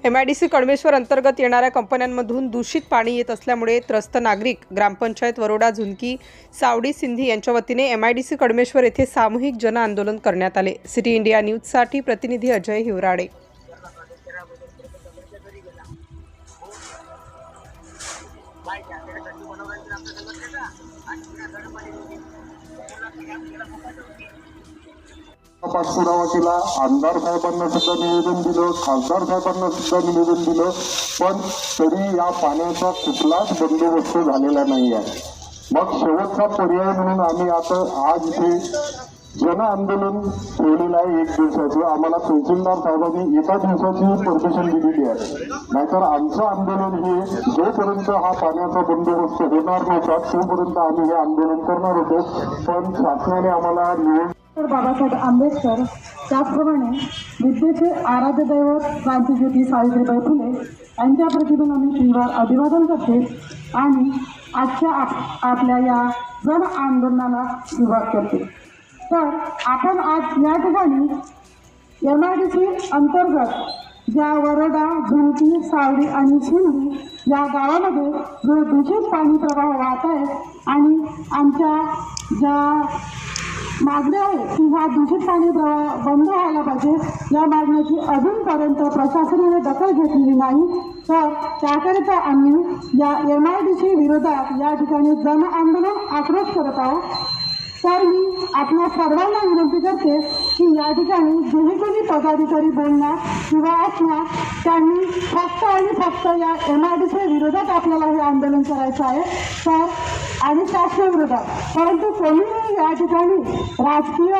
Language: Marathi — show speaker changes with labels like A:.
A: MIDC कडमेश्वर अंतर्गत येणाऱ्या कंपन्यांमधून दूषित पाणी येत असल्यामुळे त्रस्त नागरिक ग्रामपंचायत वरोडा झुनकी सावडी सिंधी यांच्या वतीने MIDC कडमेश्वर येथे सामूहिक जन आंदोलन करण्यात आले। सिटी इंडिया न्यूजसाठी प्रतिनिधी अजय हिवराडे।
B: पाठपुरावा केला, आमदार साहेबांना सुद्धा निवेदन दिलं, खासदार साहेबांना सुद्धा निवेदन दिलं, पण तरी या पाण्याचा कुठलाच बंदोबस्त झालेला नाही आहे। मग शेवटचा पर्याय म्हणून आम्ही आता आज इथे जन आंदोलन ठेवलेलं आहे। एक दिवसाचं आम्हाला तहसीलदार साहेबांनी एका दिवसाची परमिशन दिलेली आहे, नाहीतर आमचं आंदोलन हे जोपर्यंत हा पाण्याचा बंदोबस्त होणार नव्हता तोपर्यंत आम्ही हे आंदोलन करणार होतो। पण शासनाने आम्हाला
C: बाबासाहेब आंबेडकर त्याचप्रमाणे विद्येचे आराध्य दैवत क्रांतिज्योती सावित्रीबाई फुले यांच्या प्रतिमेला मी तीव्र अभिवादन करते आणि आजच्या आपल्या या जन आंदोलनाला सुरुवात करते। तर आपण आज या ठिकाणी MIDC अंतर्गत ज्या वरोडा झुनकी सावडी आणि सिंधी या गावामध्ये जो दूषित पाणी प्रवाह वाहत आहे आणि आमच्या ज्या मागण्या आहे की हा दूषित पाणी प्रवाह बंद व्हायला पाहिजे, या मागण्याची अजूनपर्यंत प्रशासनाने दखल घेतलेली नाही। तर त्याकरिता आम्ही या MIDC विरोधात या ठिकाणी जन आंदोलन आक्रोश करत आहोत। तर मी आपल्या सर्वांना विनंती करते की या ठिकाणी जेही कोणी पदाधिकारी बोलणार किंवा असणार त्यांनी फक्त आणि फक्त या MIDC विरोधात आपल्याला हे आंदोलन करायचं आहे तर आणि शासनाविरोधात, परंतु कोणीही या ठिकाणी राजकीय